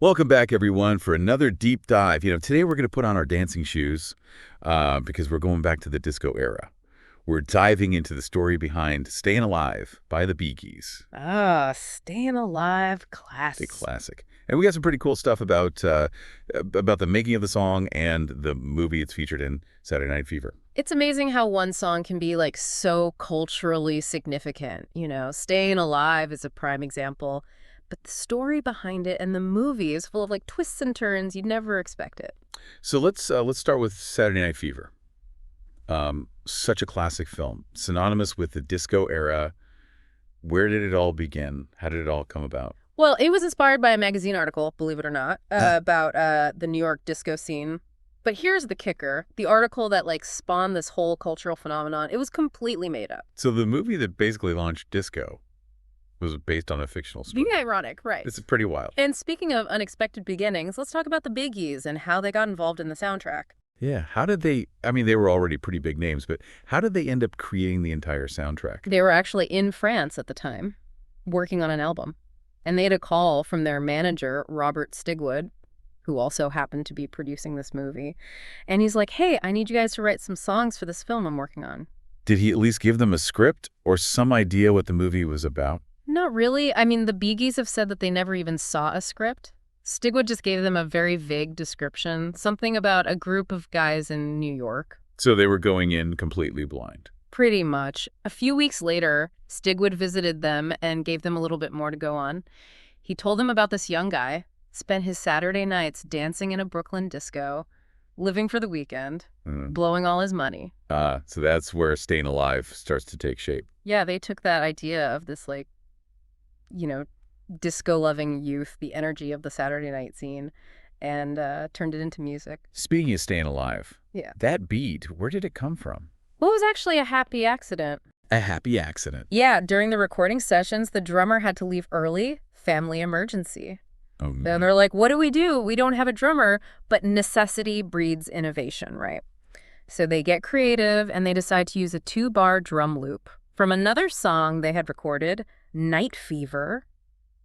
Welcome back, everyone, for another deep dive. Today we're going to put on our dancing shoes because we're going back to the disco era. We're diving into the story behind Stayin' Alive by the Bee Gees. Stayin' Alive A classic. classic. And we got some pretty cool stuff about the making of the song and the movie it's featured in, Saturday Night Fever. It's amazing how one song can be like so culturally significant. Stayin' Alive is a prime example, but the story behind it and the movie is full of like twists and turns you'd never expect it. So let's start with Saturday Night Fever. Such a classic film, synonymous with the disco era. Where did it all begin? How did it all come about? Well, it was inspired by a magazine article, believe it or not, about the New York disco scene. But here's the kicker. The article that like spawned this whole cultural phenomenon, it was completely made up. So the movie that basically launched disco was based on a fictional story. Being ironic, right. This is pretty wild. And speaking of unexpected beginnings, let's talk about the Bee Gees and how they got involved in the soundtrack. Yeah, how did they, they were already pretty big names, but how did they end up creating the entire soundtrack? They were actually in France at the time, working on an album. And they had a call from their manager, Robert Stigwood, who also happened to be producing this movie. And he's like, hey, I need you guys to write some songs for this film I'm working on. Did he at least give them a script or some idea what the movie was about? Not really. The Bee Gees have said that they never even saw a script. Stigwood just gave them a very vague description, something about a group of guys in New York. So they were going in completely blind. Pretty much. A few weeks later, Stigwood visited them and gave them a little bit more to go on. He told them about this young guy, spent his Saturday nights dancing in a Brooklyn disco, living for the weekend, blowing all his money. So that's where Stayin' Alive starts to take shape. Yeah, they took that idea of this, disco-loving youth, the energy of the Saturday night scene, and turned it into music. Speaking of Stayin' Alive, Yeah. that beat, where did it come from? Well, it was actually a happy accident. A happy accident. Yeah, during the recording sessions, the drummer had to leave early, family emergency. Oh, And no. they're like, what do? We don't have a drummer, but necessity breeds innovation, right? So they get creative and they decide to use a 2-bar drum loop from another song they had recorded, Night Fever.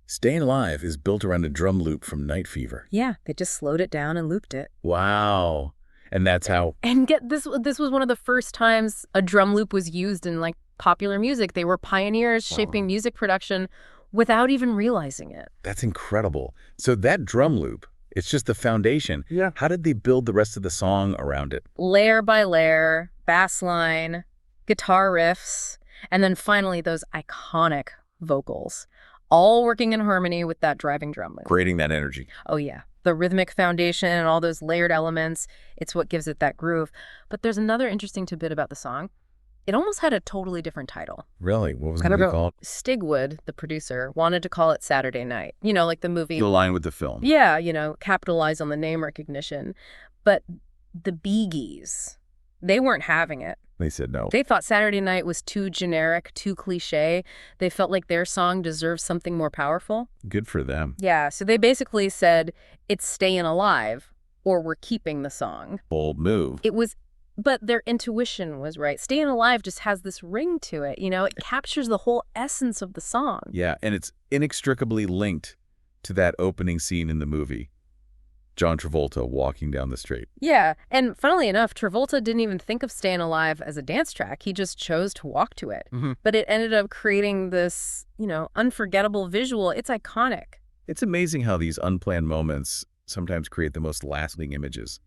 Stayin' Alive is built around a drum loop from Night Fever. Yeah, they just slowed it down and looped it. Wow. And that's how... And get this was one of the first times a drum loop was used in like popular music. They were pioneers shaping music production without even realizing it. That's incredible. So that drum loop, it's just the foundation. Yeah. How did they build the rest of the song around it? Layer by layer, bass line, guitar riffs, and then finally those iconic vocals, all working in harmony with that driving drum loop. Creating that energy. Oh yeah, the rhythmic foundation and all those layered elements, it's what gives it that groove. But there's another interesting tidbit about the song. It almost had a totally different title. Really? What was it called? Stigwood, the producer, wanted to call it Saturday Night. Like the movie. The line with the film. Yeah, capitalize on the name recognition. But the Bee Gees, they weren't having it. They said no. They thought Saturday Night was too generic, too cliche. They felt like their song deserved something more powerful. Good for them. Yeah, so they basically said, it's Stayin' Alive, or we're keeping the song. Bold move. But their intuition was right. Stayin' Alive just has this ring to it, it captures the whole essence of the song. Yeah, and it's inextricably linked to that opening scene in the movie. John Travolta walking down the street. Yeah, and funnily enough, Travolta didn't even think of Stayin' Alive as a dance track. He just chose to walk to it. But it ended up creating this, unforgettable visual. It's iconic. It's amazing how these unplanned moments sometimes create the most lasting images.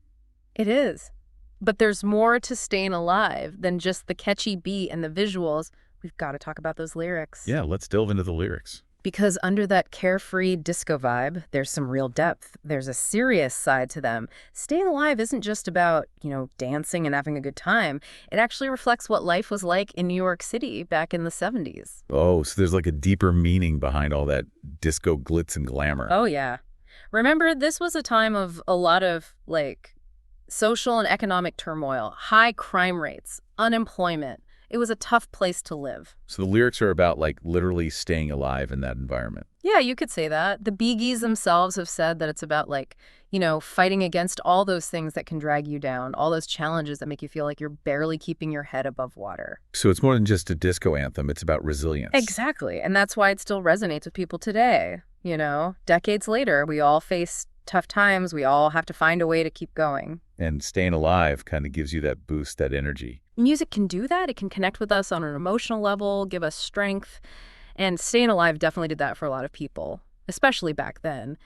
It is. But there's more to Stayin' Alive than just the catchy beat and the visuals. We've got to talk about those lyrics. Yeah, let's delve into the lyrics. Because under that carefree disco vibe, there's some real depth. There's a serious side to them. Stayin' Alive isn't just about, dancing and having a good time. It actually reflects what life was like in New York City back in the 70s. Oh, so there's like a deeper meaning behind all that disco glitz and glamour. Oh, yeah. Remember, this was a time of a lot of, social and economic turmoil, high crime rates, unemployment. It was a tough place to live. So the lyrics are about, literally staying alive in that environment. Yeah, you could say that. The Bee Gees themselves have said that it's about, fighting against all those things that can drag you down, all those challenges that make you feel like you're barely keeping your head above water. So it's more than just a disco anthem. It's about resilience. Exactly. And that's why it still resonates with people today. Decades later, we all face tough times. We all have to find a way to keep going. And Staying Alive kind of gives you that boost, that energy. Music can do that. It can connect with us on an emotional level, give us strength. And Stayin' Alive definitely did that for a lot of people, especially back then.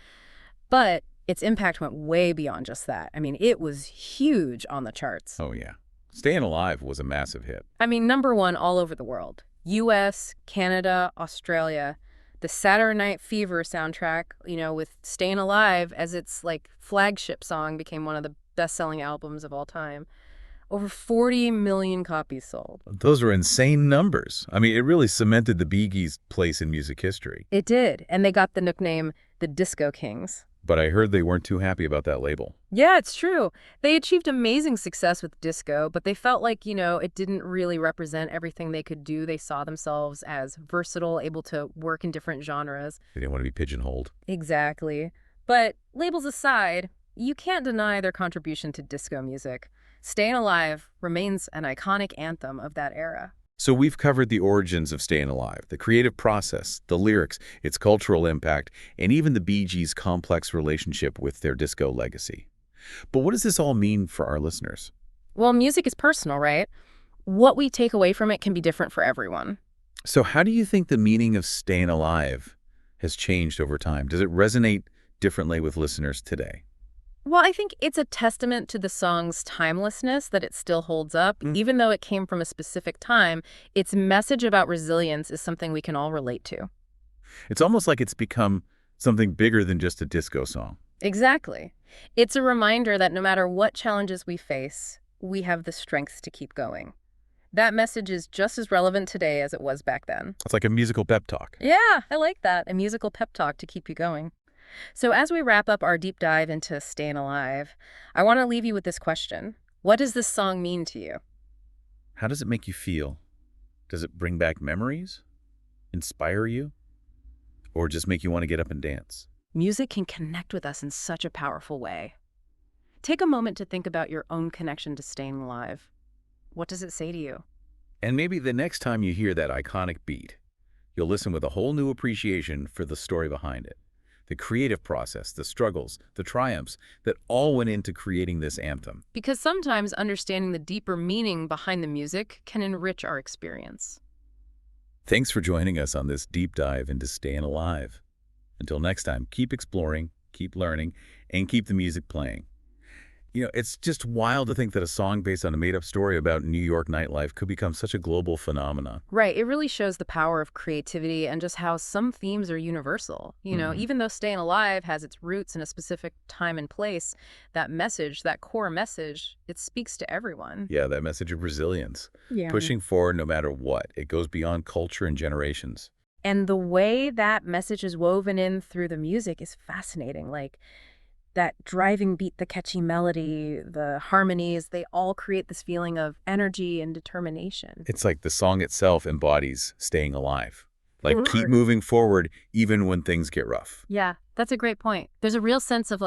But its impact went way beyond just that. I mean, it was huge on the charts. Oh, yeah. Staying Alive was a massive hit. I mean, #1 all over the world. US, Canada, Australia. The Saturday Night Fever soundtrack, with Stayin' Alive as its, flagship song, became one of the best-selling albums of all time. Over 40 million copies sold. Those are insane numbers. I mean, it really cemented the Bee Gees' place in music history. It did, and they got the nickname the Disco Kings. But I heard they weren't too happy about that label. Yeah, it's true. They achieved amazing success with disco, but they felt like, it didn't really represent everything they could do. They saw themselves as versatile, able to work in different genres. They didn't want to be pigeonholed. Exactly. But labels aside, you can't deny their contribution to disco music. Stayin' Alive remains an iconic anthem of that era. So we've covered the origins of Staying Alive, the creative process, the lyrics, its cultural impact, and even the Bee Gees' complex relationship with their disco legacy. But what does this all mean for our listeners? Well, music is personal, right? What we take away from it can be different for everyone. So how do you think the meaning of Staying Alive has changed over time? Does it resonate differently with listeners today? Well, I think it's a testament to the song's timelessness that it still holds up. Even though it came from a specific time, its message about resilience is something we can all relate to. It's almost like it's become something bigger than just a disco song. Exactly. It's a reminder that no matter what challenges we face, we have the strength to keep going. That message is just as relevant today as it was back then. It's like a musical pep talk. Yeah, I like that. A musical pep talk to keep you going. So as we wrap up our deep dive into Stayin' Alive, I want to leave you with this question. What does this song mean to you? How does it make you feel? Does it bring back memories? Inspire you? Or just make you want to get up and dance? Music can connect with us in such a powerful way. Take a moment to think about your own connection to Stayin' Alive. What does it say to you? And maybe the next time you hear that iconic beat, you'll listen with a whole new appreciation for the story behind it. The creative process, the struggles, the triumphs that all went into creating this anthem. Because sometimes understanding the deeper meaning behind the music can enrich our experience. Thanks for joining us on this deep dive into Stayin' Alive. Until next time, keep exploring, keep learning, and keep the music playing. It's just wild to think that a song based on a made-up story about New York nightlife could become such a global phenomenon. Right. It really shows the power of creativity and just how some themes are universal. Even though Stayin' Alive has its roots in a specific time and place, that message, that core message, it speaks to everyone. Yeah, that message of resilience. Yeah. Pushing forward no matter what. It goes beyond culture and generations. And the way that message is woven in through the music is fascinating. That driving beat, the catchy melody, the harmonies, they all create this feeling of energy and determination. It's like the song itself embodies staying alive. Keep moving forward even when things get rough. Yeah, that's a great point. There's a real sense of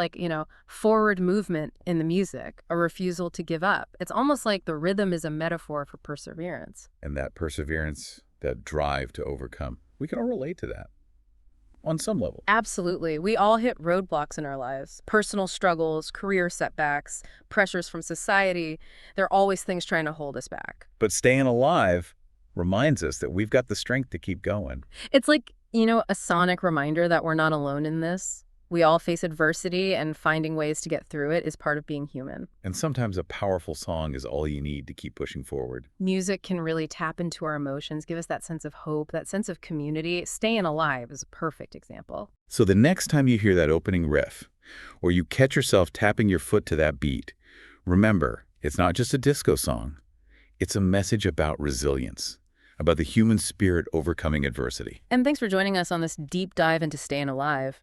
forward movement in the music, a refusal to give up. It's almost like the rhythm is a metaphor for perseverance. And that perseverance, that drive to overcome, we can all relate to that. On some level. Absolutely. We all hit roadblocks in our lives. Personal struggles, career setbacks, pressures from society. There are always things trying to hold us back. But staying alive reminds us that we've got the strength to keep going. It's like, a sonic reminder that we're not alone in this. We all face adversity, and finding ways to get through it is part of being human. And sometimes a powerful song is all you need to keep pushing forward. Music can really tap into our emotions, give us that sense of hope, that sense of community. Stayin' Alive is a perfect example. So the next time you hear that opening riff, or you catch yourself tapping your foot to that beat, remember, it's not just a disco song. It's a message about resilience, about the human spirit overcoming adversity. And thanks for joining us on this deep dive into Stayin' Alive.